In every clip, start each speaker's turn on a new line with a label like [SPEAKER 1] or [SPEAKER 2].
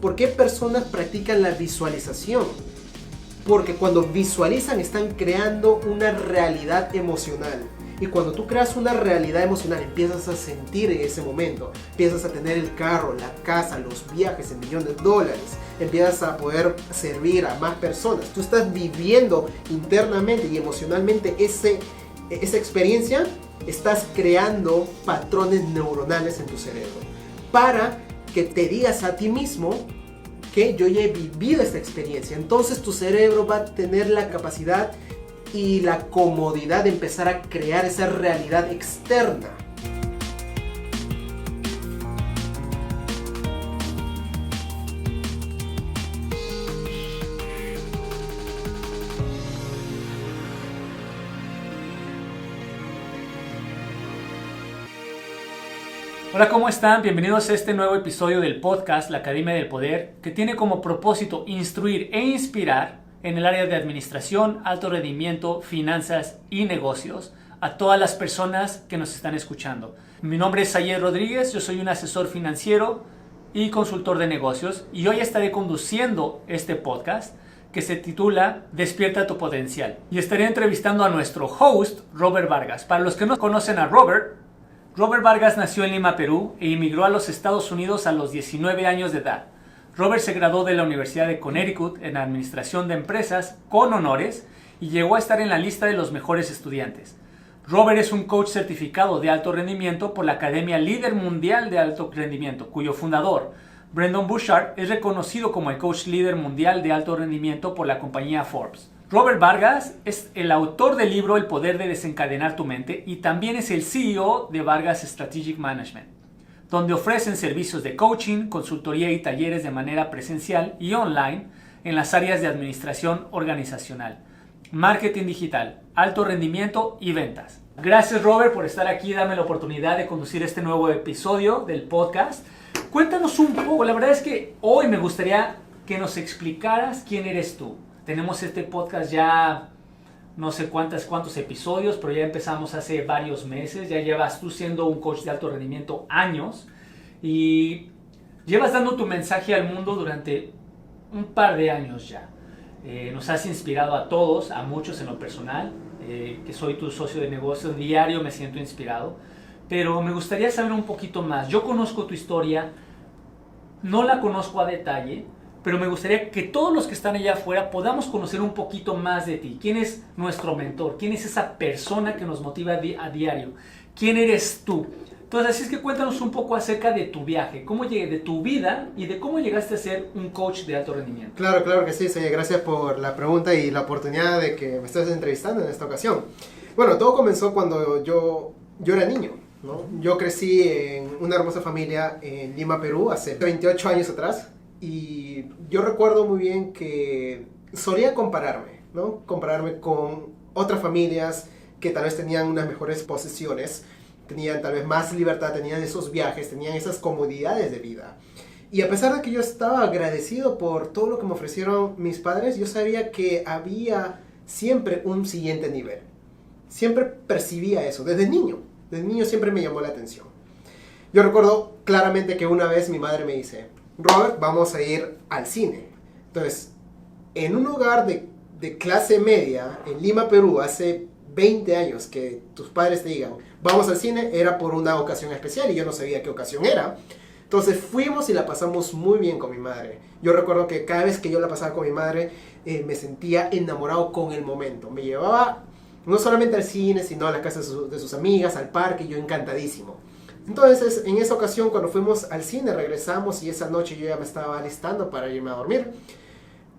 [SPEAKER 1] ¿Por qué personas practican la visualización? Porque cuando visualizan están creando una realidad emocional. Y cuando tú creas una realidad emocional, empiezas a sentir en ese momento. Empiezas a tener el carro, la casa, los viajes en millones de dólares. Empiezas a poder servir a más personas. Tú estás viviendo internamente y emocionalmente esa experiencia. Estás creando patrones neuronales en tu cerebro. Para que te digas a ti mismo que yo ya he vivido esta experiencia. Entonces tu cerebro va a tener la capacidad y la comodidad de empezar a crear esa realidad externa.
[SPEAKER 2] Hola, ¿cómo están? Bienvenidos a este nuevo episodio del podcast La Academia del Poder, que tiene como propósito instruir e inspirar en el área de administración, alto rendimiento, finanzas y negocios a todas las personas que nos están escuchando. Mi nombre es Sayed Rodríguez, yo soy un asesor financiero y consultor de negocios y hoy estaré conduciendo este podcast que se titula Despierta tu potencial. Y estaré entrevistando a nuestro host, Robert Vargas. Para los que no conocen a Robert Vargas nació en Lima, Perú, e emigró a los Estados Unidos a los 19 años de edad. Robert se graduó de la Universidad de Connecticut en Administración de Empresas con honores y llegó a estar en la lista de los mejores estudiantes. Robert es un coach certificado de alto rendimiento por la Academia Líder Mundial de Alto Rendimiento, cuyo fundador, Brendon Burchard, es reconocido como el coach líder mundial de alto rendimiento por la compañía Forbes. Robert Vargas es el autor del libro El Poder de Desencadenar tu Mente y también es el CEO de Vargas Strategic Management, donde ofrecen servicios de coaching, consultoría y talleres de manera presencial y online en las áreas de administración organizacional, marketing digital, alto rendimiento y ventas. Gracias, Robert, por estar aquí y darme la oportunidad de conducir este nuevo episodio del podcast. Cuéntanos un poco, la verdad es que hoy me gustaría que nos explicaras quién eres tú. Tenemos este podcast ya no sé cuántos episodios, pero ya empezamos hace varios meses. Ya llevas tú siendo un coach de alto rendimiento años y llevas dando tu mensaje al mundo durante un par de años ya. Nos has inspirado a todos, a muchos en lo personal, que soy tu socio de negocio, diario me siento inspirado, pero me gustaría saber un poquito más. Yo conozco tu historia, no la conozco a detalle, pero me gustaría que todos los que están allá afuera podamos conocer un poquito más de ti. ¿Quién es nuestro mentor? ¿Quién es esa persona que nos motiva a diario? ¿Quién eres tú? Entonces, así es que cuéntanos un poco acerca de tu viaje, cómo llegué, de tu vida y de cómo llegaste a ser un coach de alto rendimiento.
[SPEAKER 1] Claro que sí, gracias por la pregunta y la oportunidad de que me estés entrevistando en esta ocasión. Bueno, todo comenzó cuando yo era niño, ¿no? Yo crecí en una hermosa familia en Lima, Perú, hace 28 años atrás. Y yo recuerdo muy bien que solía compararme, ¿no? Compararme con otras familias que tal vez tenían unas mejores posesiones, tenían tal vez más libertad, tenían esos viajes, tenían esas comodidades de vida. Y a pesar de que yo estaba agradecido por todo lo que me ofrecieron mis padres, yo sabía que había siempre un siguiente nivel. Siempre percibía eso, desde niño siempre me llamó la atención. Yo recuerdo claramente que una vez mi madre me dice: Robert, vamos a ir al cine. Entonces, en un hogar de clase media, en Lima, Perú, hace 20 años que tus padres te digan, vamos al cine, era por una ocasión especial y yo no sabía qué ocasión era. Entonces fuimos y la pasamos muy bien con mi madre. Yo recuerdo que cada vez que yo la pasaba con mi madre, me sentía enamorado con el momento. Me llevaba no solamente al cine, sino a la casa de sus amigas, al parque, yo encantadísimo. Entonces, en esa ocasión, cuando fuimos al cine, regresamos y esa noche yo ya me estaba alistando para irme a dormir.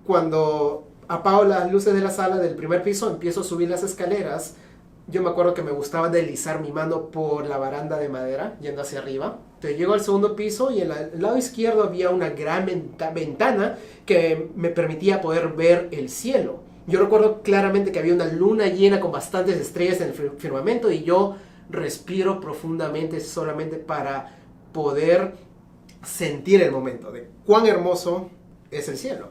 [SPEAKER 1] Cuando apago las luces de la sala del primer piso, empiezo a subir las escaleras. Yo me acuerdo que me gustaba deslizar mi mano por la baranda de madera, yendo hacia arriba. Entonces llego al segundo piso y en el lado izquierdo había una gran ventana que me permitía poder ver el cielo. Yo recuerdo claramente que había una luna llena con bastantes estrellas en el firmamento y yo respiro profundamente solamente para poder sentir el momento de cuán hermoso es el cielo.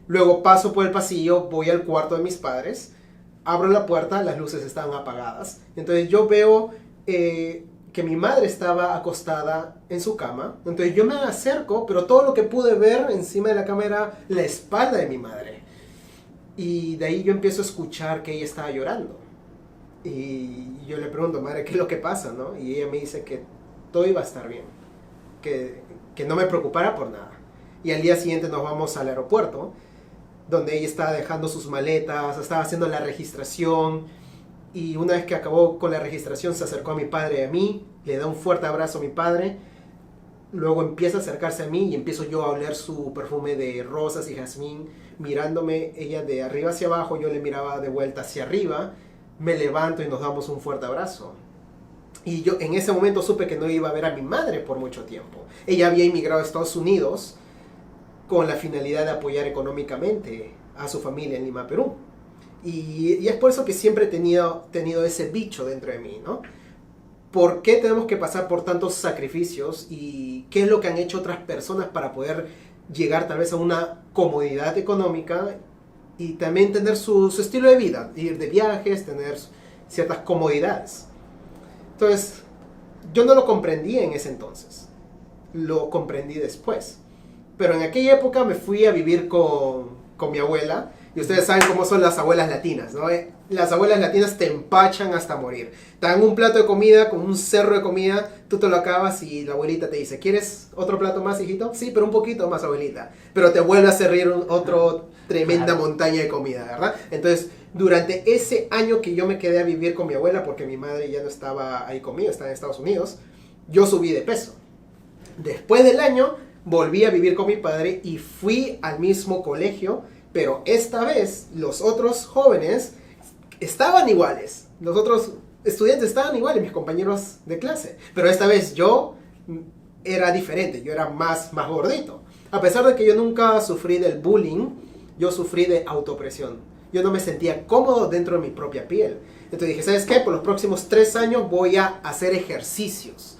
[SPEAKER 1] Luego paso por el pasillo, voy al cuarto de mis padres, abro la puerta, las luces estaban apagadas. Entonces yo veo que que mi madre estaba acostada en su cama. Entonces yo me acerco, pero todo lo que pude ver encima de la cama era la espalda de mi madre. Y de ahí yo empiezo a escuchar que ella estaba llorando. Y yo le pregunto, madre, ¿qué es lo que pasa, no? Y ella me dice que todo iba a estar bien, que no me preocupara por nada. Y al día siguiente nos vamos al aeropuerto, donde ella estaba dejando sus maletas, estaba haciendo la registración. Y una vez que acabó con la registración, se acercó a mi padre y a mí, le da un fuerte abrazo a mi padre. Luego empieza a acercarse a mí y empiezo yo a oler su perfume de rosas y jazmín, mirándome ella de arriba hacia abajo, yo le miraba de vuelta hacia arriba. Me levanto y nos damos un fuerte abrazo. Y yo en ese momento supe que no iba a ver a mi madre por mucho tiempo. Ella había emigrado a Estados Unidos con la finalidad de apoyar económicamente a su familia en Lima, Perú. Y es por eso que siempre he tenido ese bicho dentro de mí, ¿no? ¿Por qué tenemos que pasar por tantos sacrificios? ¿Y qué es lo que han hecho otras personas para poder llegar tal vez a una comodidad económica y también tener su estilo de vida? Ir de viajes, tener ciertas comodidades. Entonces, yo no lo comprendí en ese entonces. Lo comprendí después. Pero en aquella época me fui a vivir con mi abuela. Y ustedes saben cómo son las abuelas latinas, ¿no? Las abuelas latinas te empachan hasta morir. Te dan un plato de comida, con un cerro de comida, tú te lo acabas y la abuelita te dice, ¿quieres otro plato más, hijito? Sí, pero un poquito más, abuelita. Pero te vuelve a servir otro tremenda montaña de comida, ¿verdad? Entonces, durante ese año que yo me quedé a vivir con mi abuela, porque mi madre ya no estaba ahí conmigo, estaba en Estados Unidos, yo subí de peso. Después del año, volví a vivir con mi padre y fui al mismo colegio. Pero esta vez los otros jóvenes estaban iguales. Los otros estudiantes estaban iguales, mis compañeros de clase. Pero esta vez yo era diferente, yo era más gordito. A pesar de que yo nunca sufrí del bullying, yo sufrí de autopresión. Yo no me sentía cómodo dentro de mi propia piel. Entonces dije, ¿sabes qué? Por los próximos 3 años voy a hacer ejercicios.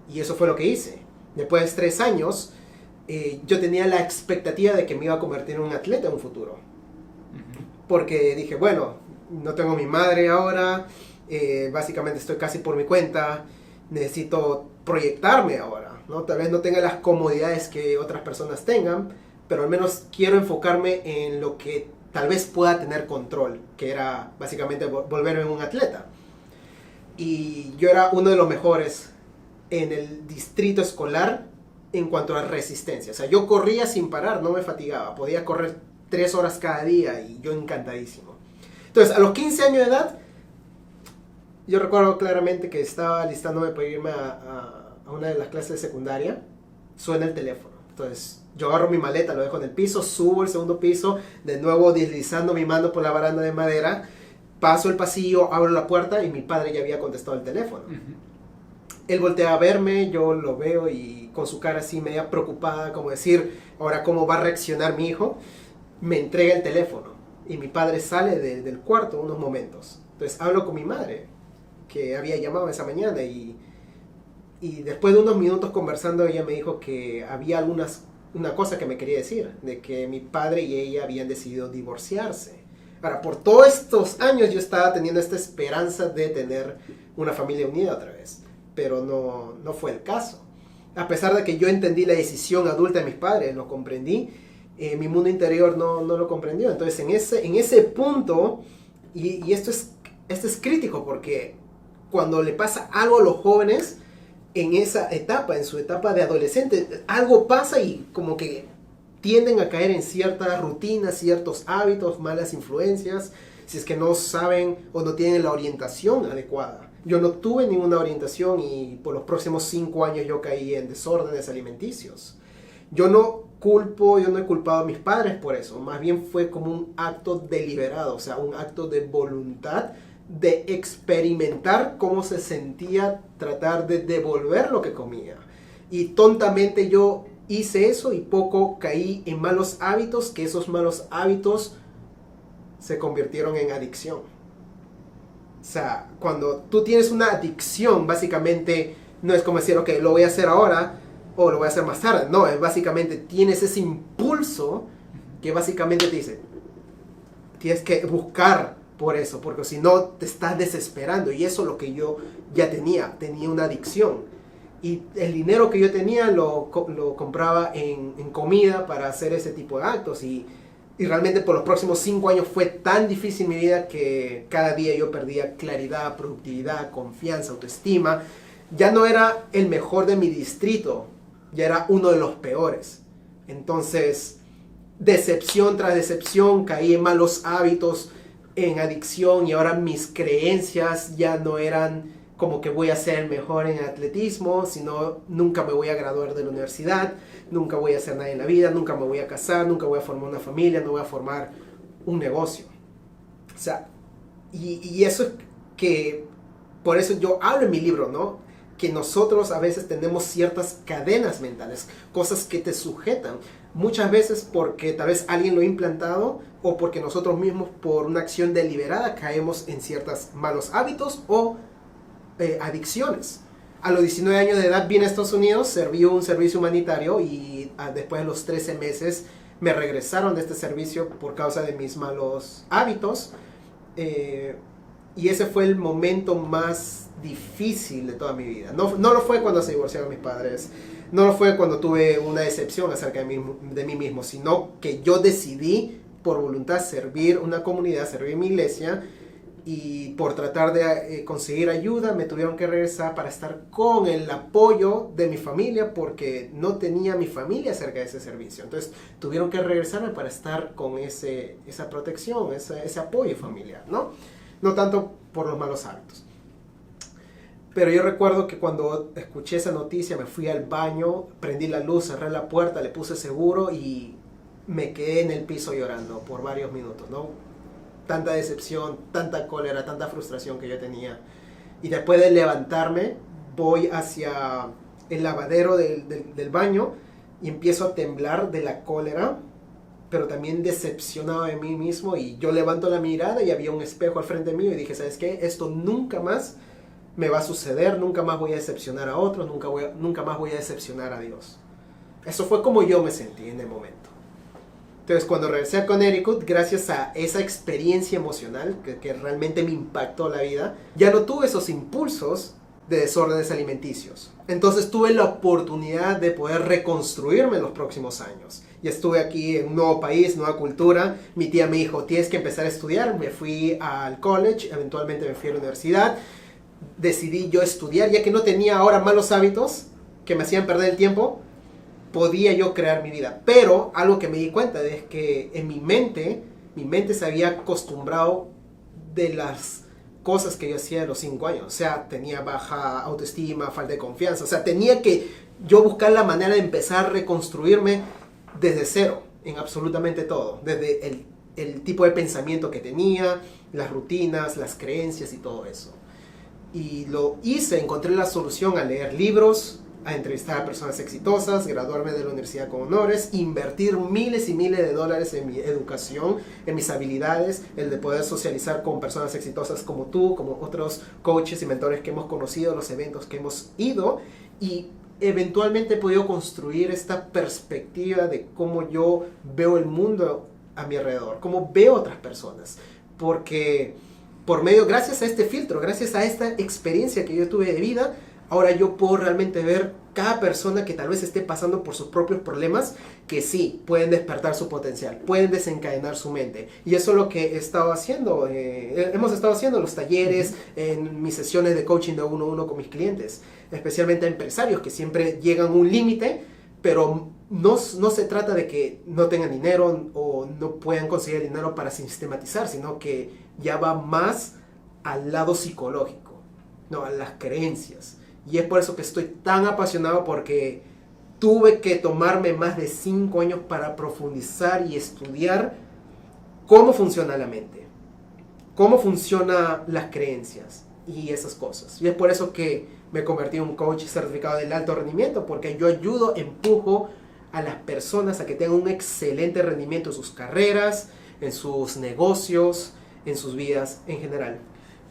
[SPEAKER 1] Y eso fue lo que hice. Después de 3 años... yo tenía la expectativa de que me iba a convertir en un atleta en un futuro. Porque dije, bueno, no tengo mi madre ahora, básicamente estoy casi por mi cuenta, necesito proyectarme ahora, ¿no? Tal vez no tenga las comodidades que otras personas tengan, pero al menos quiero enfocarme en lo que tal vez pueda tener control, que era básicamente volverme un atleta. Y yo era uno de los mejores en el distrito escolar en cuanto a resistencia. O sea, yo corría sin parar, no me fatigaba. Podía correr 3 horas cada día y yo encantadísimo. Entonces, a los 15 años de edad, yo recuerdo claramente que estaba listándome para irme a una de las clases de secundaria. Suena el teléfono. Entonces, yo agarro mi maleta, lo dejo en el piso, subo al segundo piso, de nuevo deslizando mi mano por la baranda de madera, paso el pasillo, abro la puerta y mi padre ya había contestado el teléfono. Él voltea a verme, yo lo veo y con su cara así media preocupada, como decir, ahora cómo va a reaccionar mi hijo, me entrega el teléfono y mi padre sale del cuarto unos momentos. Entonces hablo con mi madre, que había llamado esa mañana y después de unos minutos conversando ella me dijo que había una cosa que me quería decir, de que mi padre y ella habían decidido divorciarse. Ahora, por todos estos años yo estaba teniendo esta esperanza de tener una familia unida otra vez. Pero no fue el caso. A pesar de que yo entendí la decisión adulta de mis padres, lo comprendí, mi mundo interior no lo comprendió. Entonces en ese punto, y esto es crítico porque cuando le pasa algo a los jóvenes, en esa etapa, en su etapa de adolescente, algo pasa y como que tienden a caer en ciertas rutinas, ciertos hábitos, malas influencias, si es que no saben o no tienen la orientación adecuada. Yo no tuve ninguna orientación y por los próximos 5 años yo caí en desórdenes alimenticios. Yo no he culpado a mis padres por eso, más bien fue como un acto deliberado, o sea, un acto de voluntad de experimentar cómo se sentía tratar de devolver lo que comía. Y tontamente yo hice eso y poco caí en malos hábitos, que esos malos hábitos se convirtieron en adicción. O sea, cuando tú tienes una adicción, básicamente no es como decir, ok, lo voy a hacer ahora o lo voy a hacer más tarde. No, es básicamente tienes ese impulso que básicamente te dice, tienes que buscar por eso, porque si no te estás desesperando. Y eso es lo que yo ya tenía una adicción. Y el dinero que yo tenía lo compraba en comida para hacer ese tipo de actos. Y realmente por los próximos 5 años fue tan difícil mi vida que cada día yo perdía claridad, productividad, confianza, autoestima. Ya no era el mejor de mi distrito, ya era uno de los peores. Entonces, decepción tras decepción, caí en malos hábitos, en adicción, y ahora mis creencias ya no eran como que voy a ser el mejor en atletismo, sino nunca me voy a graduar de la universidad, nunca voy a hacer nada en la vida, nunca me voy a casar, nunca voy a formar una familia, no voy a formar un negocio. O sea, y eso es que, por eso yo hablo en mi libro, ¿no? Que nosotros a veces tenemos ciertas cadenas mentales, cosas que te sujetan. Muchas veces porque tal vez alguien lo ha implantado o porque nosotros mismos por una acción deliberada caemos en ciertos malos hábitos o adicciones. A los 19 años de edad vine a Estados Unidos, serví un servicio humanitario y después de los 13 meses me regresaron de este servicio por causa de mis malos hábitos. Y ese fue el momento más difícil de toda mi vida. No lo fue cuando se divorciaron mis padres, no lo fue cuando tuve una decepción acerca de mí mismo, sino que yo decidí por voluntad servir una comunidad, servir mi iglesia, y por tratar de conseguir ayuda me tuvieron que regresar para estar con el apoyo de mi familia, porque no tenía mi familia cerca de ese servicio. Entonces tuvieron que regresarme para estar con esa protección, ese apoyo familiar, ¿no? No tanto por los malos hábitos. Pero yo recuerdo que cuando escuché esa noticia me fui al baño, prendí la luz, cerré la puerta, le puse seguro y me quedé en el piso llorando por varios minutos, ¿no? Tanta decepción, tanta cólera, tanta frustración que yo tenía. Y después de levantarme, voy hacia el lavadero del baño y empiezo a temblar de la cólera, pero también decepcionado de mí mismo. Y yo levanto la mirada y había un espejo al frente mío y dije, ¿sabes qué? Esto nunca más me va a suceder, nunca más voy a decepcionar a otros, nunca más voy a decepcionar a Dios. Eso fue como yo me sentí en el momento. Entonces, cuando regresé a Connecticut, gracias a esa experiencia emocional que realmente me impactó la vida, ya no tuve esos impulsos de desórdenes alimenticios. Entonces tuve la oportunidad de poder reconstruirme en los próximos años. Y estuve aquí en un nuevo país, nueva cultura. Mi tía me dijo, tienes que empezar a estudiar. Me fui al college, eventualmente me fui a la universidad. Decidí yo estudiar, ya que no tenía ahora malos hábitos que me hacían perder el tiempo. Podía yo crear mi vida, pero algo que me di cuenta es que en mi mente se había acostumbrado de las cosas que yo hacía de los 5 años. O sea, tenía baja autoestima, falta de confianza. O sea, tenía que yo buscar la manera de empezar a reconstruirme desde cero, en absolutamente todo. Desde el tipo de pensamiento que tenía, las rutinas, las creencias y todo eso. Y lo hice, encontré la solución al leer libros, a entrevistar a personas exitosas, graduarme de la universidad con honores, invertir miles y miles de dólares en mi educación, en mis habilidades, el de poder socializar con personas exitosas como tú, como otros coaches y mentores que hemos conocido, los eventos que hemos ido, y eventualmente he podido construir esta perspectiva de cómo yo veo el mundo a mi alrededor, cómo veo a otras personas, porque gracias a este filtro, gracias a esta experiencia que yo tuve de vida, ahora yo puedo realmente ver cada persona que tal vez esté pasando por sus propios problemas, que sí, pueden despertar su potencial, pueden desencadenar su mente. Y eso es lo que he estado haciendo, hemos estado haciendo en los talleres, en mis sesiones de coaching de 1-1 con mis clientes, especialmente a empresarios que siempre llegan a un límite, pero no se trata de que no tengan dinero o no puedan conseguir dinero para sistematizar, sino que ya va más al lado psicológico, no, a las creencias. Y es por eso que estoy tan apasionado, porque tuve que tomarme más de 5 años para profundizar y estudiar cómo funciona la mente, cómo funcionan las creencias y esas cosas. Y es por eso que me convertí en un coach certificado del alto rendimiento, porque yo ayudo, empujo a las personas a que tengan un excelente rendimiento en sus carreras, en sus negocios, en sus vidas en general.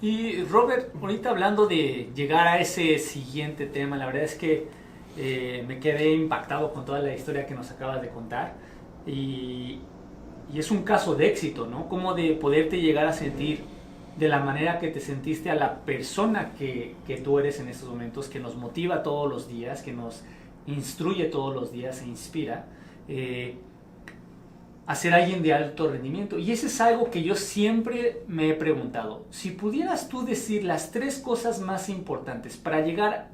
[SPEAKER 2] Y Robert, ahorita hablando de llegar a ese siguiente tema, la verdad es que me quedé impactado con toda la historia que nos acabas de contar, y es un caso de éxito, ¿no? Como de poderte llegar a sentir de la manera que te sentiste a la persona que tú eres en estos momentos, que nos motiva todos los días, que nos instruye todos los días e inspira a ser alguien de alto rendimiento. Y eso es algo que yo siempre me he preguntado. Si pudieras tú decir las 3 cosas más importantes para llegar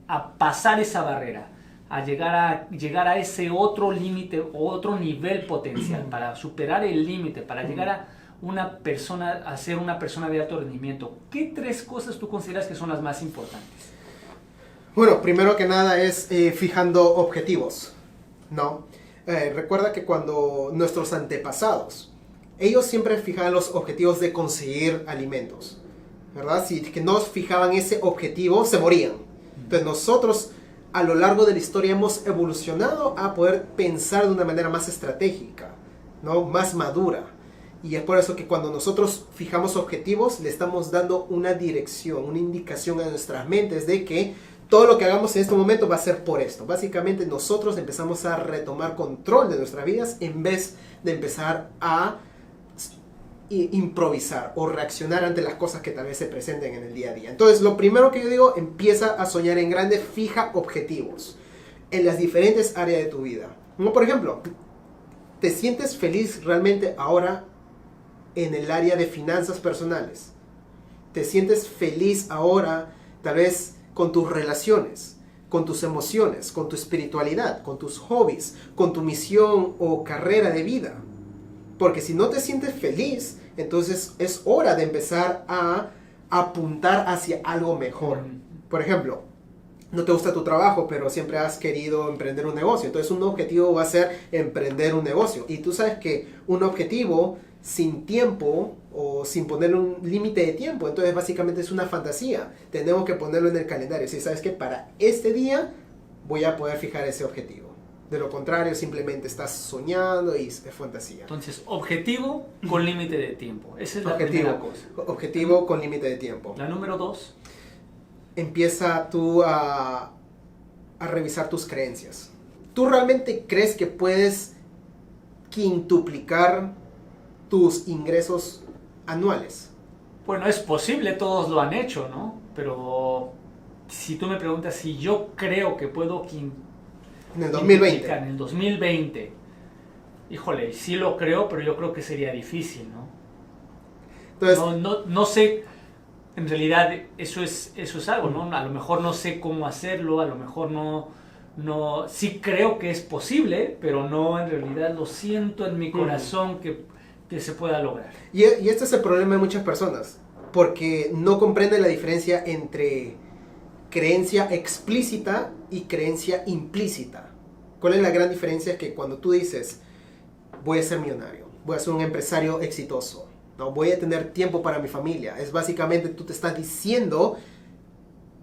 [SPEAKER 2] a pasar esa barrera, a llegar a ese otro límite o otro nivel potencial, para superar el límite, para llegar a ser una persona de alto rendimiento, ¿qué 3 cosas tú consideras que son las más importantes?
[SPEAKER 1] Bueno, primero que nada es fijando objetivos, ¿no? Recuerda que cuando nuestros antepasados, ellos siempre fijaban los objetivos de conseguir alimentos, ¿verdad? Si que no fijaban ese objetivo, se morían. Entonces nosotros a lo largo de la historia hemos evolucionado a poder pensar de una manera más estratégica, ¿no? Más madura. Y es por eso que cuando nosotros fijamos objetivos, le estamos dando una dirección, una indicación a nuestras mentes de que todo lo que hagamos en este momento va a ser por esto. Básicamente nosotros empezamos a retomar control de nuestras vidas en vez de empezar a improvisar o reaccionar ante las cosas que tal vez se presenten en el día a día. Entonces lo primero que yo digo, empieza a soñar en grande, fija objetivos en las diferentes áreas de tu vida. Como por ejemplo, ¿te sientes feliz realmente ahora en el área de finanzas personales? ¿Te sientes feliz ahora tal vez con tus relaciones, con tus emociones, con tu espiritualidad, con tus hobbies, con tu misión o carrera de vida? Porque si no te sientes feliz, entonces es hora de empezar a apuntar hacia algo mejor. Por ejemplo, no te gusta tu trabajo, pero siempre has querido emprender un negocio. Entonces un objetivo va a ser emprender un negocio. Y tú sabes que un objetivo sin tiempo o sin ponerle un límite de tiempo, entonces básicamente es una fantasía. Tenemos que ponerlo en el calendario. Si sabes que para este día voy a poder fijar ese objetivo. De lo contrario, simplemente estás soñando y es fantasía.
[SPEAKER 2] Entonces, objetivo con límite de tiempo. Esa es la primera cosa.
[SPEAKER 1] Objetivo con límite de tiempo.
[SPEAKER 2] La número 2.
[SPEAKER 1] Empieza tú a revisar tus creencias. ¿Tú realmente crees que puedes quintuplicar tus ingresos anuales?
[SPEAKER 2] Bueno, es posible, todos lo han hecho, ¿no? Pero si tú me preguntas si yo creo que puedo
[SPEAKER 1] en el 2020.
[SPEAKER 2] En el 2020. Híjole, sí lo creo, pero yo creo que sería difícil, ¿no? Entonces, no sé, en realidad eso es algo, ¿no? A lo mejor no sé cómo hacerlo, a lo mejor no sí creo que es posible, pero no, en realidad lo siento en mi corazón que se pueda lograr.
[SPEAKER 1] Y este es el problema de muchas personas, porque no comprenden la diferencia entre creencia explícita y creencia implícita. ¿Cuál es la gran diferencia? Es que cuando tú dices, voy a ser millonario, voy a ser un empresario exitoso, no voy a tener tiempo para mi familia, es básicamente tú te estás diciendo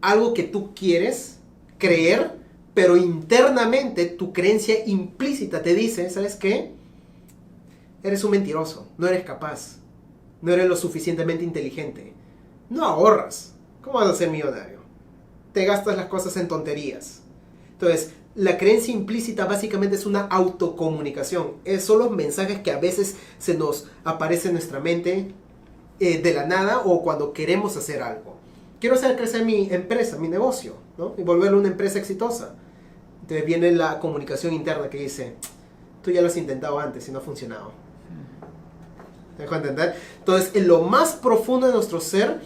[SPEAKER 1] algo que tú quieres creer, pero internamente tu creencia implícita te dice, ¿sabes qué? Eres un mentiroso, no eres capaz, no eres lo suficientemente inteligente, no ahorras, ¿cómo vas a ser millonario? Te gastas las cosas en tonterías. Entonces, la creencia implícita básicamente es una autocomunicación. Son los mensajes que a veces se nos aparecen en nuestra mente de la nada o cuando queremos hacer algo. Quiero hacer crecer mi empresa, mi negocio, ¿no? Y volverlo una empresa exitosa. Entonces viene la comunicación interna que dice, tú ya lo has intentado antes y no ha funcionado. ¿Me dejo entender? Entonces, en lo más profundo de nuestro ser,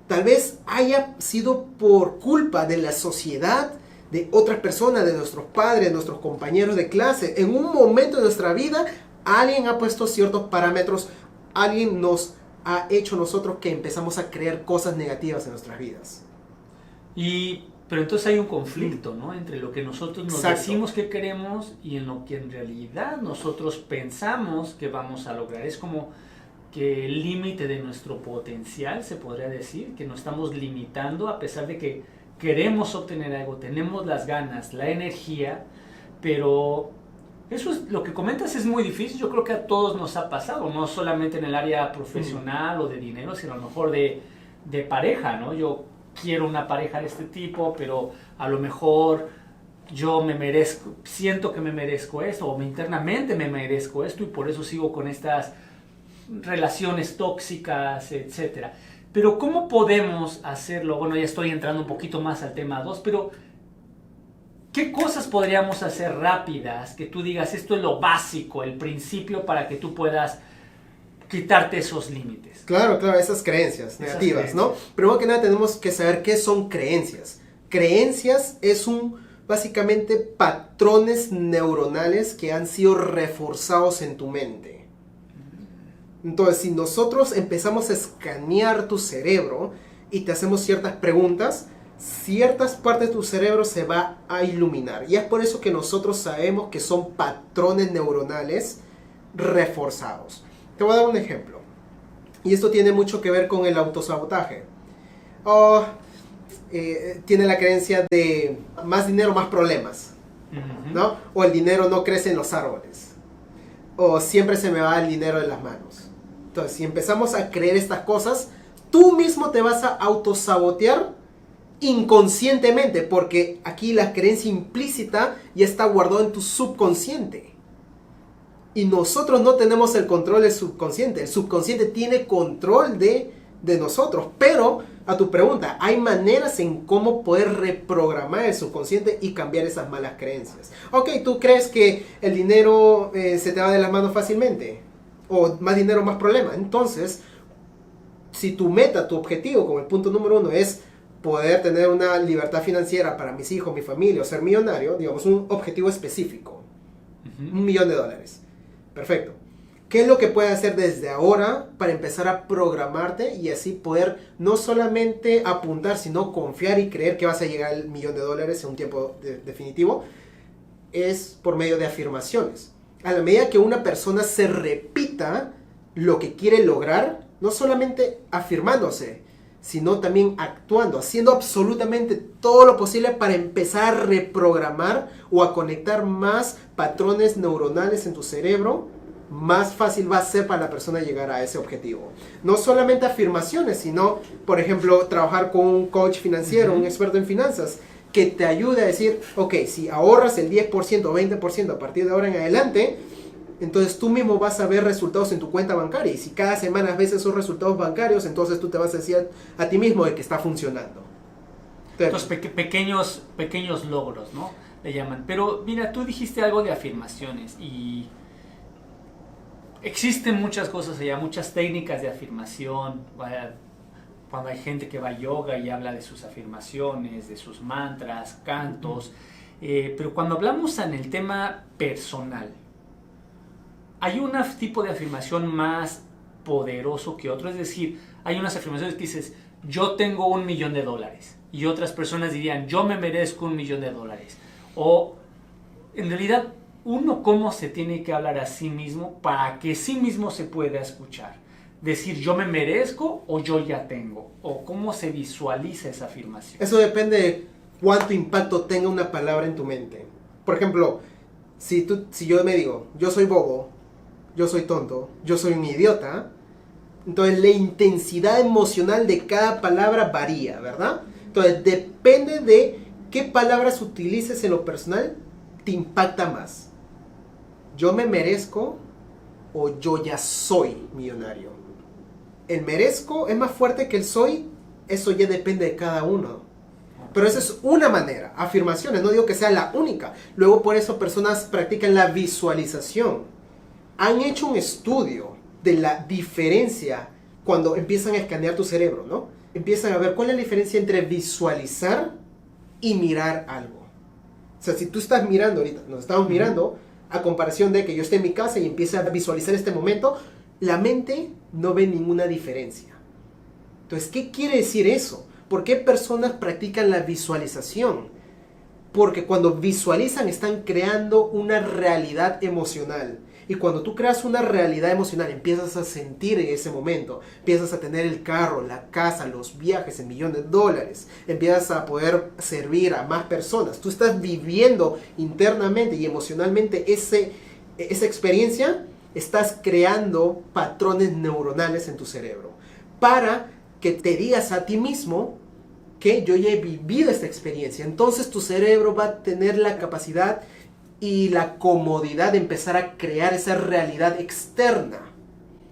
[SPEAKER 1] tal vez haya sido por culpa de la sociedad, de otras personas, de nuestros padres, de nuestros compañeros de clase. En un momento de nuestra vida, alguien ha puesto ciertos parámetros, alguien nos ha hecho nosotros que empezamos a creer cosas negativas en nuestras vidas.
[SPEAKER 2] Pero entonces hay un conflicto, ¿no? Entre lo que nosotros nos
[SPEAKER 1] Exacto.
[SPEAKER 2] decimos que queremos y en lo que en realidad nosotros pensamos que vamos a lograr. Es como que el límite de nuestro potencial, se podría decir, que nos estamos limitando a pesar de que queremos obtener algo, tenemos las ganas, la energía, pero eso es lo que comentas, es muy difícil. Yo creo que a todos nos ha pasado, no solamente en el área profesional o de dinero, sino a lo mejor de pareja, ¿no? Yo quiero una pareja de este tipo, pero a lo mejor yo siento que me merezco esto, o internamente me merezco esto, y por eso sigo con estas relaciones tóxicas, etcétera. Pero ¿cómo podemos hacerlo? Bueno, ya estoy entrando un poquito más al tema 2, pero ¿qué cosas podríamos hacer rápidas que tú digas, esto es lo básico, el principio para que tú puedas quitarte esos límites?
[SPEAKER 1] Claro, esas creencias negativas, ¿no? Primero que nada tenemos que saber qué son creencias. Creencias básicamente patrones neuronales que han sido reforzados en tu mente. Entonces, si nosotros empezamos a escanear tu cerebro y te hacemos ciertas preguntas, ciertas partes de tu cerebro se va a iluminar. Y es por eso que nosotros sabemos que son patrones neuronales reforzados. Te voy a dar un ejemplo. Y esto tiene mucho que ver con el autosabotaje. Tiene la creencia de más dinero, más problemas, ¿no? O el dinero no crece en los árboles. O siempre se me va el dinero de las manos. Entonces, si empezamos a creer estas cosas, tú mismo te vas a autosabotear inconscientemente, porque aquí la creencia implícita ya está guardada en tu subconsciente. Y nosotros no tenemos el control del subconsciente. El subconsciente tiene control de nosotros. Pero, a tu pregunta, hay maneras en cómo poder reprogramar el subconsciente y cambiar esas malas creencias. Ok, ¿tú crees que el dinero se te va de las manos fácilmente? O más dinero, más problema. Entonces, si tu meta, tu objetivo, como el punto número 1, es poder tener una libertad financiera para mis hijos, mi familia, o ser millonario, digamos, un objetivo específico, $1.000.000. Perfecto. ¿Qué es lo que puedes hacer desde ahora para empezar a programarte y así poder no solamente apuntar, sino confiar y creer que vas a llegar al $1.000.000 en un tiempo definitivo? Es por medio de afirmaciones. A la medida que una persona se repita lo que quiere lograr, no solamente afirmándose, sino también actuando, haciendo absolutamente todo lo posible para empezar a reprogramar o a conectar más patrones neuronales en tu cerebro, más fácil va a ser para la persona llegar a ese objetivo. No solamente afirmaciones, sino, por ejemplo, trabajar con un coach financiero, un experto en finanzas, que te ayude a decir, ok, si ahorras el 10% o 20% a partir de ahora en adelante, entonces tú mismo vas a ver resultados en tu cuenta bancaria. Y si cada semana ves esos resultados bancarios, entonces tú te vas a decir a ti mismo de que está funcionando.
[SPEAKER 2] Entonces, pequeños logros, ¿no? Le llaman. Pero mira, tú dijiste algo de afirmaciones y existen muchas cosas allá, muchas técnicas de afirmación. Cuando hay gente que va a yoga y habla de sus afirmaciones, de sus mantras, cantos. Pero cuando hablamos en el tema personal, hay un tipo de afirmación más poderoso que otro. Es decir, hay unas afirmaciones que dices, yo tengo $1.000.000. Y otras personas dirían, yo me merezco $1.000.000. O, en realidad, uno cómo se tiene que hablar a sí mismo para que sí mismo se pueda escuchar. Decir, yo me merezco o yo ya tengo. O cómo se visualiza esa afirmación.
[SPEAKER 1] Eso depende de cuánto impacto tenga una palabra en tu mente. Por ejemplo, si yo me digo, yo soy bobo, yo soy tonto, yo soy un idiota, entonces la intensidad emocional de cada palabra varía, ¿verdad? Entonces depende de qué palabras utilices en lo personal, te impacta más. Yo me merezco o yo ya soy millonario. El merezco es más fuerte que el soy, eso ya depende de cada uno. Pero esa es una manera, afirmaciones, no digo que sea la única. Luego por eso personas practican la visualización. Han hecho un estudio de la diferencia cuando empiezan a escanear tu cerebro, ¿no? Empiezan a ver cuál es la diferencia entre visualizar y mirar algo. O sea, si tú estás mirando ahorita, nos estamos mirando, a comparación de que yo esté en mi casa y empiece a visualizar este momento, la mente no ve ninguna diferencia. Entonces, ¿qué quiere decir eso? ¿Por qué personas practican la visualización? Porque cuando visualizan están creando una realidad emocional. Y cuando tú creas una realidad emocional, empiezas a sentir en ese momento, empiezas a tener el carro, la casa, los viajes en $1.000.000, empiezas a poder servir a más personas. Tú estás viviendo internamente y emocionalmente esa experiencia, estás creando patrones neuronales en tu cerebro para que te digas a ti mismo que yo ya he vivido esta experiencia. Entonces tu cerebro va a tener la capacidad y la comodidad de empezar a crear esa realidad externa.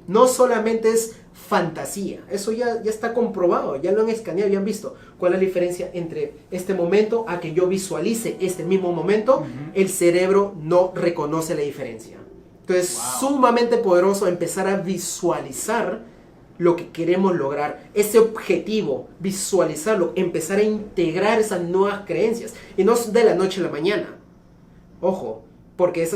[SPEAKER 1] No solamente es fantasía, eso ya está comprobado, ya lo han escaneado, ya han visto cuál es la diferencia entre este momento a que yo visualice este mismo momento. El cerebro no reconoce la diferencia. Entonces, sumamente poderoso empezar a visualizar lo que queremos lograr, ese objetivo, visualizarlo, empezar a integrar esas nuevas creencias, y no de la noche a la mañana. Ojo, porque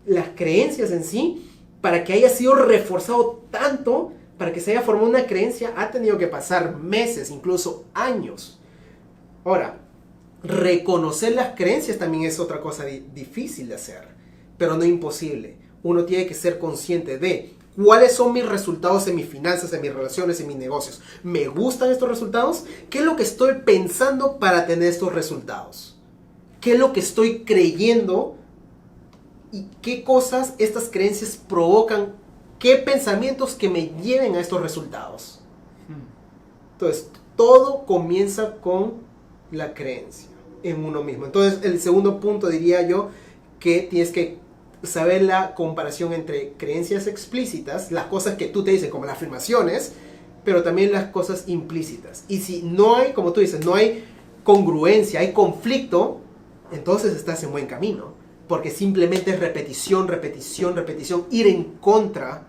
[SPEAKER 1] las creencias en sí, para que haya sido reforzado tanto, para que se haya formado una creencia, ha tenido que pasar meses, incluso años. Ahora, reconocer las creencias también es otra cosa difícil de hacer, pero no imposible. Uno tiene que ser consciente de cuáles son mis resultados en mis finanzas, en mis relaciones, en mis negocios. ¿Me gustan estos resultados? ¿Qué es lo que estoy pensando para tener estos resultados? ¿Qué es lo que estoy creyendo? ¿Y qué cosas estas creencias provocan? ¿Qué pensamientos que me lleven a estos resultados? Entonces, todo comienza con la creencia en uno mismo. Entonces, el segundo punto diría yo que tienes que saber la comparación entre creencias explícitas, las cosas que tú te dices, como las afirmaciones, pero también las cosas implícitas. Y si no hay, como tú dices, no hay congruencia, hay conflicto, entonces estás en buen camino. Porque simplemente es repetición, repetición, repetición, ir en contra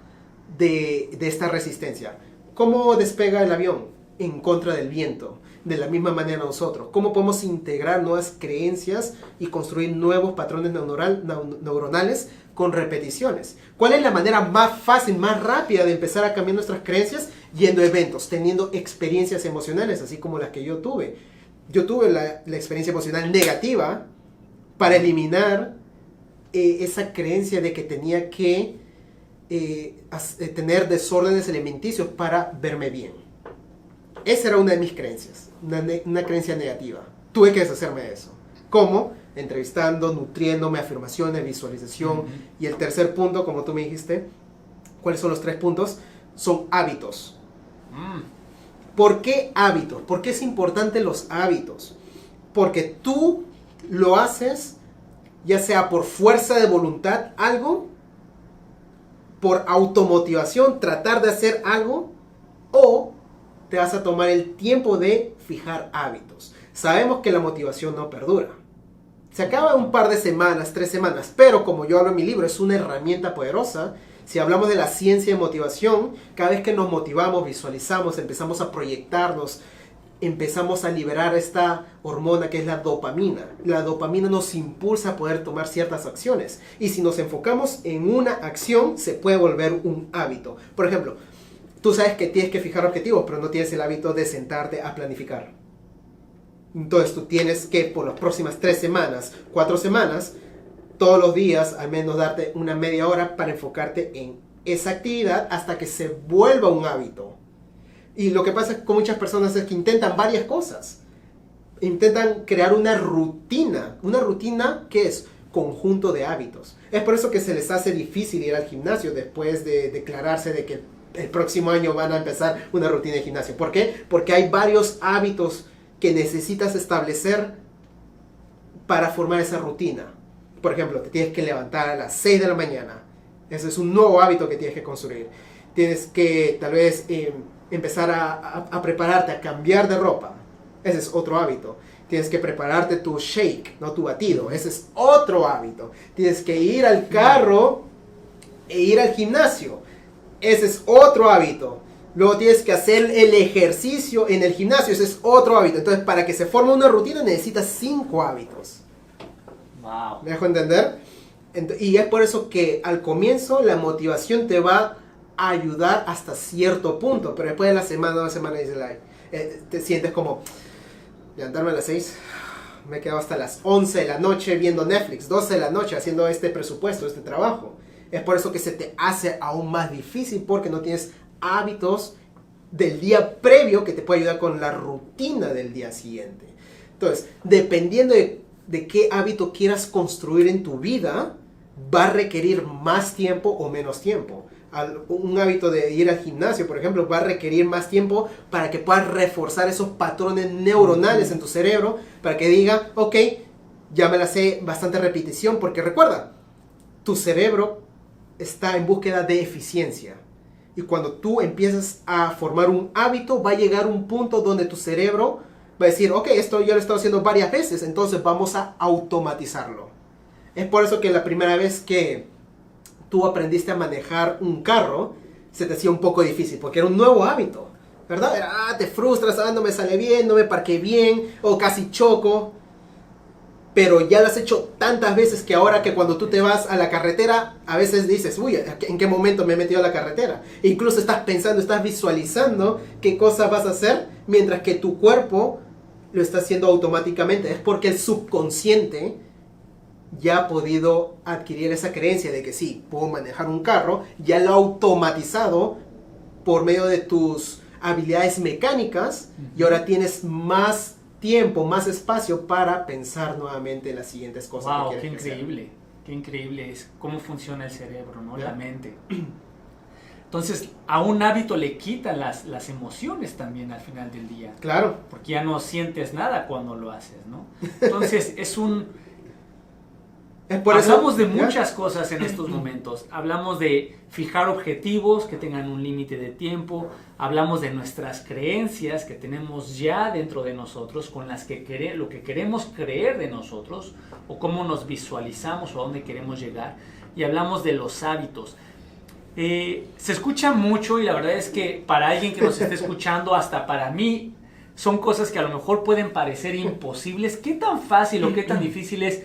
[SPEAKER 1] de esta resistencia. ¿Cómo despega el avión? En contra del viento. De la misma manera nosotros. ¿Cómo podemos integrar nuevas creencias y construir nuevos patrones neuronales con repeticiones? ¿Cuál es la manera más fácil, más rápida de empezar a cambiar nuestras creencias? Yendo a eventos, teniendo experiencias emocionales, así como las que yo tuve. Yo tuve la experiencia emocional negativa para eliminar esa creencia de que tenía que tener desórdenes alimenticios para verme bien. Esa era una de mis creencias, una creencia negativa. Tuve que deshacerme de eso. ¿Cómo? Entrevistando, nutriéndome, afirmaciones, visualización. Y el tercer punto, como tú me dijiste, ¿cuáles son los 3 puntos? Son hábitos. ¿Por qué hábitos? ¿Por qué es importante los hábitos? Porque tú lo haces, ya sea por fuerza de voluntad, algo, por automotivación, tratar de hacer algo, o te vas a tomar el tiempo de fijar hábitos. Sabemos que la motivación no perdura. Se acaba un par de semanas, 3 semanas, pero como yo hablo en mi libro, es una herramienta poderosa. Si hablamos de la ciencia de motivación, cada vez que nos motivamos, visualizamos, empezamos a proyectarnos, empezamos a liberar esta hormona que es la dopamina. La dopamina nos impulsa a poder tomar ciertas acciones. Y si nos enfocamos en una acción, se puede volver un hábito. Por ejemplo, tú sabes que tienes que fijar objetivos, pero no tienes el hábito de sentarte a planificar. Entonces tú tienes que por las próximas 3 semanas, 4 semanas, todos los días al menos darte una media hora para enfocarte en esa actividad hasta que se vuelva un hábito. Y lo que pasa con muchas personas es que intentan varias cosas. Intentan crear una rutina. Una rutina que es conjunto de hábitos. Es por eso que se les hace difícil ir al gimnasio después de declararse de que el próximo año van a empezar una rutina de gimnasio. ¿Por qué? Porque hay varios hábitos que necesitas establecer para formar esa rutina. Por ejemplo, te tienes que levantar a las 6 de la mañana. Ese es un nuevo hábito que tienes que construir. Tienes que tal vez empezar a prepararte, a cambiar de ropa. Ese es otro hábito. Tienes que prepararte tu shake, no tu batido. Ese es otro hábito. Tienes que ir al carro e ir al gimnasio. Ese es otro hábito. Luego tienes que hacer el ejercicio en el gimnasio. Ese es otro hábito. Entonces, para que se forme una rutina necesitas 5 hábitos.
[SPEAKER 2] Wow.
[SPEAKER 1] ¿Me dejo entender? Y es por eso que al comienzo la motivación te va a ayudar hasta cierto punto. Pero después de la semana, 2 semanas, te sientes como levantarme a las 6. Me he quedado hasta las 11 de la noche viendo Netflix. 12 de la noche haciendo este presupuesto, este trabajo. Es por eso que se te hace aún más difícil porque no tienes hábitos del día previo que te puede ayudar con la rutina del día siguiente. Entonces, dependiendo de qué hábito quieras construir en tu vida, va a requerir más tiempo o menos tiempo. Un hábito de ir al gimnasio, por ejemplo, va a requerir más tiempo para que puedas reforzar esos patrones neuronales en tu cerebro, para que diga, ok, ya me la sé, bastante repetición, porque recuerda, tu cerebro está en búsqueda de eficiencia. Y cuando tú empiezas a formar un hábito, va a llegar un punto donde tu cerebro va a decir, ok, esto ya lo he estado haciendo varias veces, entonces vamos a automatizarlo. Es por eso que la primera vez que tú aprendiste a manejar un carro, se te hacía un poco difícil, porque era un nuevo hábito, ¿verdad? Te frustras, no me sale bien, no me parqué bien, o casi choco. Pero ya lo has hecho tantas veces que ahora que cuando tú te vas a la carretera, a veces dices, uy, ¿en qué momento me he metido a la carretera? E incluso estás pensando, estás visualizando qué cosas vas a hacer, mientras que tu cuerpo lo está haciendo automáticamente. Es porque el subconsciente ya ha podido adquirir esa creencia de que sí, puedo manejar un carro, ya lo ha automatizado por medio de tus habilidades mecánicas, y ahora tienes más tiempo, más espacio para pensar nuevamente en las siguientes cosas.
[SPEAKER 2] Wow,
[SPEAKER 1] que
[SPEAKER 2] qué
[SPEAKER 1] quieres
[SPEAKER 2] increíble, qué increíble es cómo funciona el cerebro, ¿no?
[SPEAKER 1] ¿Ya?
[SPEAKER 2] La mente. Entonces, a un hábito le quitan las emociones también al final del día.
[SPEAKER 1] Claro.
[SPEAKER 2] Porque ya no sientes nada cuando lo haces, ¿no? Entonces, hablamos de muchas cosas en estos momentos. Hablamos de fijar objetivos que tengan un límite de tiempo. Hablamos de nuestras creencias que tenemos ya dentro de nosotros, con las que lo que queremos creer de nosotros, o cómo nos visualizamos o a dónde queremos llegar. Y hablamos de los hábitos. Se escucha mucho, y la verdad es que para alguien que nos esté escuchando, hasta para mí, son cosas que a lo mejor pueden parecer imposibles. ¿Qué tan fácil o qué tan difícil es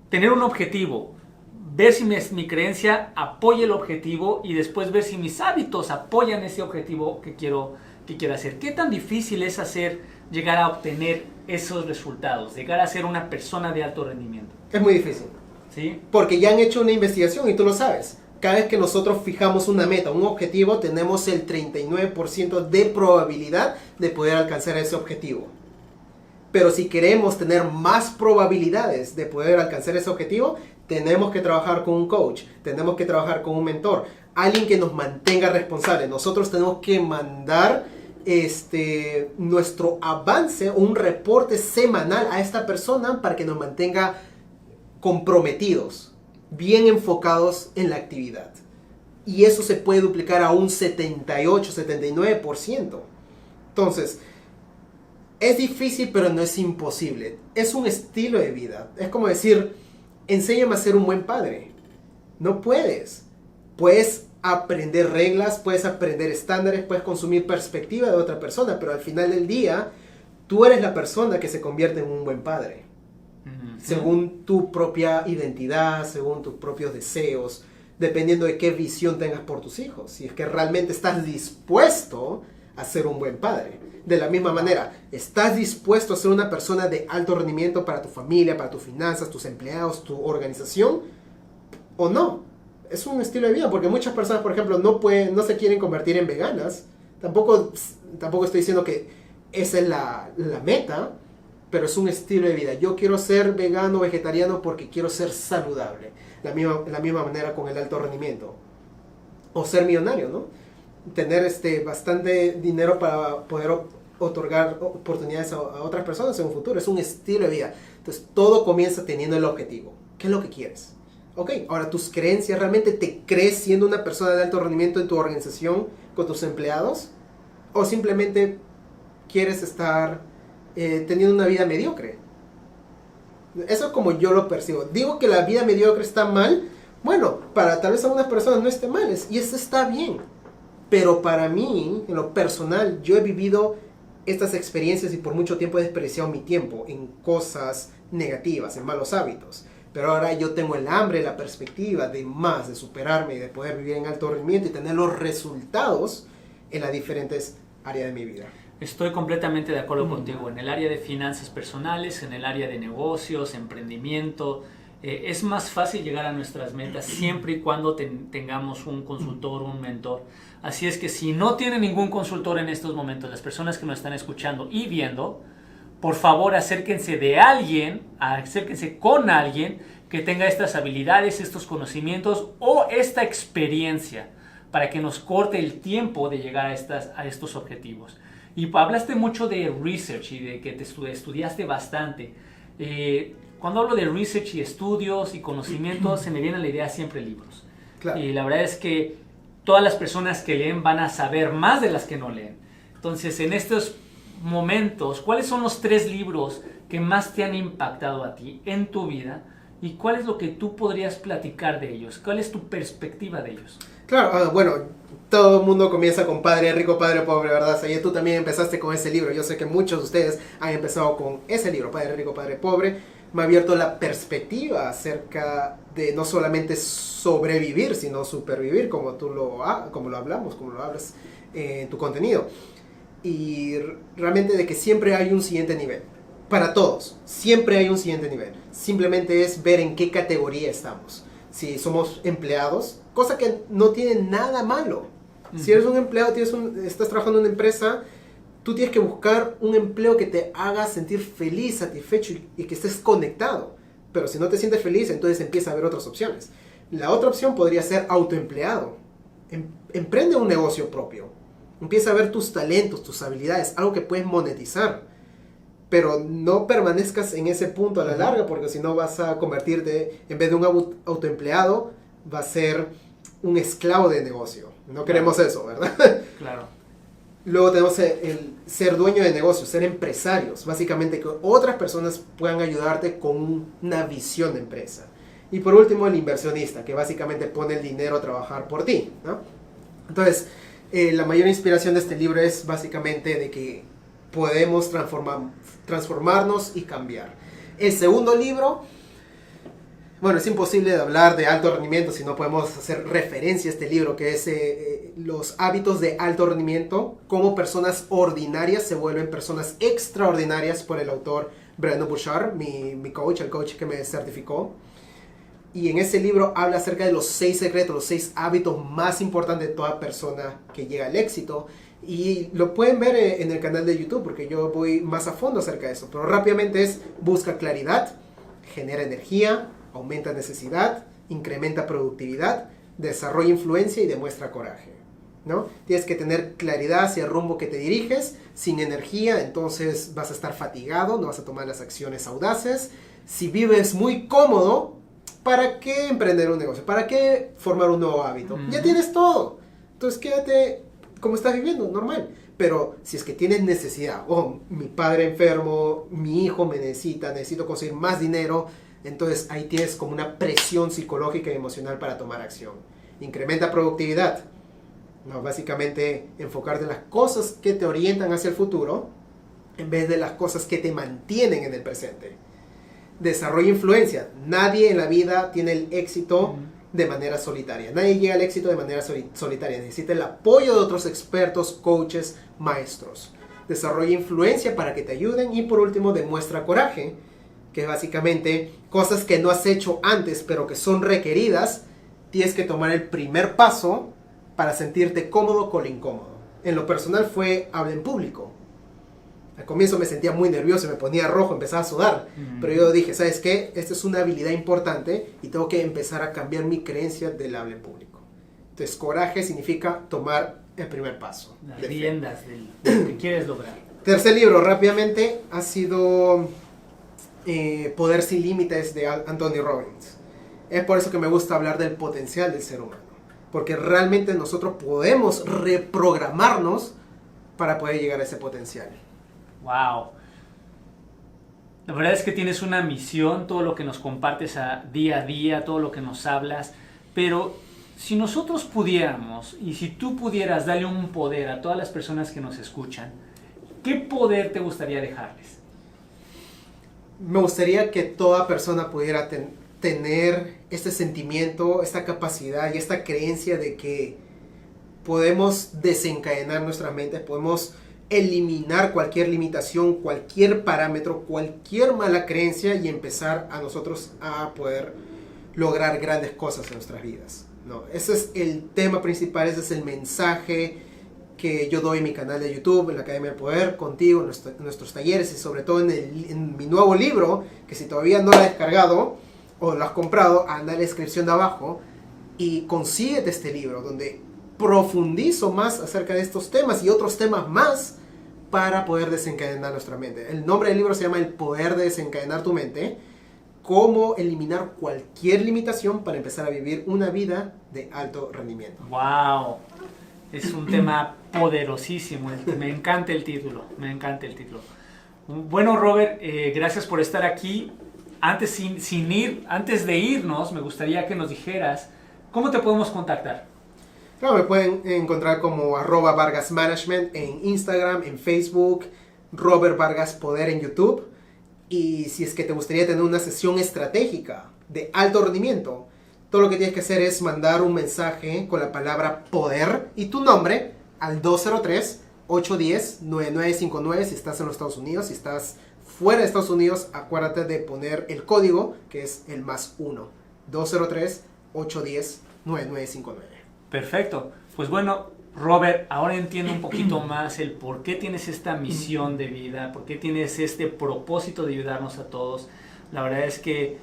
[SPEAKER 2] tener un objetivo, ver si mi creencia apoya el objetivo, y después ver si mis hábitos apoyan ese objetivo que quiero hacer? ¿Qué tan difícil es llegar a obtener esos resultados, llegar a ser una persona de alto rendimiento?
[SPEAKER 1] Es muy difícil.
[SPEAKER 2] ¿Sí?
[SPEAKER 1] Porque ya han hecho una investigación y tú lo sabes. Cada vez que nosotros fijamos una meta, un objetivo, tenemos el 39% de probabilidad de poder alcanzar ese objetivo. Pero si queremos tener más probabilidades de poder alcanzar ese objetivo, tenemos que trabajar con un coach, tenemos que trabajar con un mentor, alguien que nos mantenga responsables. Nosotros tenemos que mandar nuestro avance o un reporte semanal a esta persona para que nos mantenga comprometidos, bien enfocados en la actividad. Y eso se puede duplicar a un 78, 79%. Entonces, es difícil, pero no es imposible. Es un estilo de vida. Es como decir, enséñame a ser un buen padre. No puedes. Puedes aprender reglas, puedes aprender estándares, puedes consumir perspectiva de otra persona, pero al final del día, tú eres la persona que se convierte en un buen padre. Según tu propia identidad, según tus propios deseos, dependiendo de qué visión tengas por tus hijos. Si es que realmente estás dispuesto a ser un buen padre. De la misma manera, ¿estás dispuesto a ser una persona de alto rendimiento para tu familia, para tus finanzas, tus empleados, tu organización? ¿O no? Es un estilo de vida, porque muchas personas, por ejemplo, no se quieren convertir en veganas. Tampoco estoy diciendo que esa es la meta, pero es un estilo de vida. Yo quiero ser vegano, vegetariano, porque quiero ser saludable. La misma manera con el alto rendimiento. O ser millonario, ¿no? Tener bastante dinero para poder otorgar oportunidades a otras personas en un futuro. Es un estilo de vida. Entonces, todo comienza teniendo el objetivo. ¿Qué es lo que quieres? Ok, ahora tus creencias, ¿realmente te crees siendo una persona de alto rendimiento en tu organización con tus empleados? ¿O simplemente quieres estar teniendo una vida mediocre? Eso es como yo lo percibo. Digo que la vida mediocre está mal. Bueno, para tal vez algunas personas no esté mal, y eso está bien. Pero para mí, en lo personal, yo he vivido estas experiencias y por mucho tiempo he desperdiciado mi tiempo en cosas negativas, en malos hábitos. Pero ahora yo tengo el hambre, la perspectiva de más, de superarme y de poder vivir en alto rendimiento y tener los resultados en las diferentes áreas de mi vida.
[SPEAKER 2] Estoy completamente de acuerdo contigo. En el área de finanzas personales, en el área de negocios, emprendimiento, es más fácil llegar a nuestras metas siempre y cuando tengamos un consultor, un mentor. Así es que si no tienen ningún consultor en estos momentos, las personas que nos están escuchando y viendo, por favor acérquense con alguien que tenga estas habilidades, estos conocimientos o esta experiencia para que nos corte el tiempo de llegar a estos objetivos. Y hablaste mucho de research y de que te estudiaste bastante. Cuando hablo de research y estudios y conocimientos, se me viene a la idea siempre libros.
[SPEAKER 1] Claro.
[SPEAKER 2] Y la verdad es que todas las personas que leen van a saber más de las que no leen. Entonces, en estos momentos, ¿cuáles son los 3 libros que más te han impactado a ti en tu vida? ¿Y cuál es lo que tú podrías platicar de ellos? ¿Cuál es tu perspectiva de ellos?
[SPEAKER 1] Claro, bueno, todo el mundo comienza con Padre Rico, Padre Pobre, ¿verdad? O sea, tú también empezaste con ese libro. Yo sé que muchos de ustedes han empezado con ese libro, Padre Rico, Padre Pobre. Me ha abierto la perspectiva acerca de no solamente sobrevivir, sino supervivir, como como lo hablas en tu contenido. Y realmente de que siempre hay un siguiente nivel. Para todos, siempre hay un siguiente nivel. Simplemente es ver en qué categoría estamos. Si somos empleados, cosa que no tiene nada malo. Si eres un empleado, estás trabajando en una empresa, tú tienes que buscar un empleo que te haga sentir feliz, satisfecho y que estés conectado. Pero si no te sientes feliz, entonces empieza a haber otras opciones. La otra opción podría ser autoempleado. Emprende un negocio propio. Empieza a ver tus talentos, tus habilidades, algo que puedes monetizar. Pero no permanezcas en ese punto a la larga, porque si no vas a convertirte, en vez de un autoempleado, va a ser un esclavo de negocio. No queremos eso, ¿verdad?
[SPEAKER 2] Claro.
[SPEAKER 1] Luego tenemos el ser dueño de negocios, ser empresarios. Básicamente que otras personas puedan ayudarte con una visión de empresa. Y por último, el inversionista, que básicamente pone el dinero a trabajar por ti, ¿no? Entonces, la mayor inspiración de este libro es básicamente de que podemos transformarnos y cambiar. El segundo libro, bueno, es imposible de hablar de alto rendimiento si no podemos hacer referencia a este libro, que es Los hábitos de alto rendimiento, cómo personas ordinarias se vuelven personas extraordinarias, por el autor Brendon Burchard, mi coach, el coach que me certificó. Y en ese libro habla acerca de los 6 secretos, los 6 hábitos más importantes de toda persona que llega al éxito. Y lo pueden ver en el canal de YouTube, porque yo voy más a fondo acerca de eso. Pero rápidamente es: busca claridad, genera energía, aumenta necesidad, incrementa productividad, desarrolla influencia y demuestra coraje, ¿no? Tienes que tener claridad hacia el rumbo que te diriges. Sin energía, entonces vas a estar fatigado, no vas a tomar las acciones audaces. Si vives muy cómodo, ¿para qué emprender un negocio? ¿Para qué formar un nuevo hábito? Ya tienes todo. Entonces quédate como estás viviendo, normal. Pero si es que tienes necesidad, mi padre enfermo, mi hijo me necesito conseguir más dinero, entonces ahí tienes como una presión psicológica y emocional para tomar acción. Incrementa productividad. No, básicamente enfocarte en las cosas que te orientan hacia el futuro en vez de las cosas que te mantienen en el presente. Desarrolla influencia. Nadie en la vida tiene el éxito de manera solitaria. Nadie llega al éxito de manera solitaria. Necesita el apoyo de otros expertos, coaches, maestros. Desarrolla influencia para que te ayuden. Y por último, demuestra coraje, que es básicamente cosas que no has hecho antes, pero que son requeridas. Tienes que tomar el primer paso para sentirte cómodo con lo incómodo. En lo personal fue hablar en público. Al comienzo me sentía muy nervioso, me ponía rojo, empezaba a sudar. Pero yo dije, ¿sabes qué? Esta es una habilidad importante y tengo que empezar a cambiar mi creencia del habla en público. Entonces, coraje significa tomar el primer paso.
[SPEAKER 2] Las riendas de lo que quieres lograr.
[SPEAKER 1] Tercer libro, rápidamente, ha sido Poder sin Límites de Anthony Robbins. Es por eso que me gusta hablar del potencial del ser humano. Porque realmente nosotros podemos reprogramarnos para poder llegar a ese potencial.
[SPEAKER 2] Wow. La verdad es que tienes una misión, todo lo que nos compartes día a día, todo lo que nos hablas, pero si nosotros pudiéramos, y si tú pudieras darle un poder a todas las personas que nos escuchan, ¿qué poder te gustaría dejarles?
[SPEAKER 1] Me gustaría que toda persona pudiera tener este sentimiento, esta capacidad y esta creencia de que podemos desencadenar nuestra mente, podemos eliminar cualquier limitación, cualquier parámetro, cualquier mala creencia y empezar a nosotros a poder lograr grandes cosas en nuestras vidas, ¿no? Ese es el tema principal, ese es el mensaje que yo doy en mi canal de YouTube, en la Academia del Poder, contigo, en nuestros talleres y sobre todo en mi nuevo libro, que si todavía no lo has descargado o lo has comprado, anda en la descripción de abajo y consíguete este libro donde profundizo más acerca de estos temas y otros temas más para poder desencadenar nuestra mente. El nombre del libro se llama El Poder de Desencadenar tu Mente, cómo eliminar cualquier limitación para empezar a vivir una vida de alto rendimiento.
[SPEAKER 2] ¡Wow! Es un tema poderosísimo. Me encanta el título. Me encanta el título. Bueno, Robert, gracias por estar aquí. Antes de irnos, me gustaría que nos dijeras cómo te podemos contactar.
[SPEAKER 1] Claro, me pueden encontrar como @VargasManagement en Instagram, en Facebook, Robert Vargas Poder en YouTube. Y si es que te gustaría tener una sesión estratégica de alto rendimiento, todo lo que tienes que hacer es mandar un mensaje con la palabra poder y tu nombre al 203-810-9959 si estás en los Estados Unidos. Si estás fuera de Estados Unidos, acuérdate de poner el código que es el +1, 203-810-9959.
[SPEAKER 2] Perfecto. Pues bueno, Robert, ahora entiendo un poquito más el por qué tienes esta misión de vida, por qué tienes este propósito de ayudarnos a todos. La verdad es que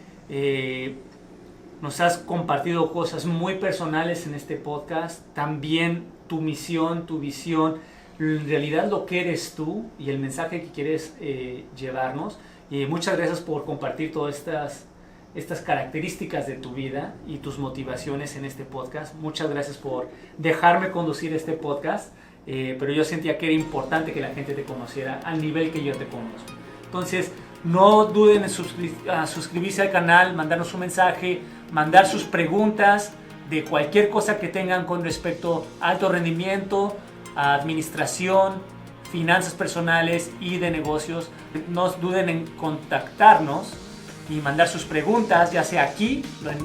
[SPEAKER 2] nos has compartido cosas muy personales en este podcast. También tu misión, tu visión, en realidad lo que eres tú y el mensaje que quieres llevarnos. Y muchas gracias por compartir todas estas características de tu vida y tus motivaciones en este podcast. Muchas gracias por dejarme conducir este podcast, pero yo sentía que era importante que la gente te conociera al nivel que yo te conozco. Entonces, no duden en suscribirse al canal, mandarnos un mensaje, mandar sus preguntas de cualquier cosa que tengan con respecto a alto rendimiento, a administración, finanzas personales y de negocios. No duden en contactarnos y mandar sus preguntas, ya sea aquí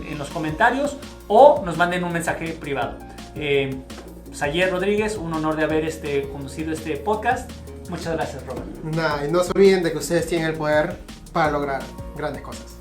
[SPEAKER 2] en los comentarios o nos manden un mensaje privado. Sayer Rodríguez, un honor de haber conducido este podcast. Muchas gracias, Robert.
[SPEAKER 1] Y no se olviden de que ustedes tienen el poder para lograr grandes cosas.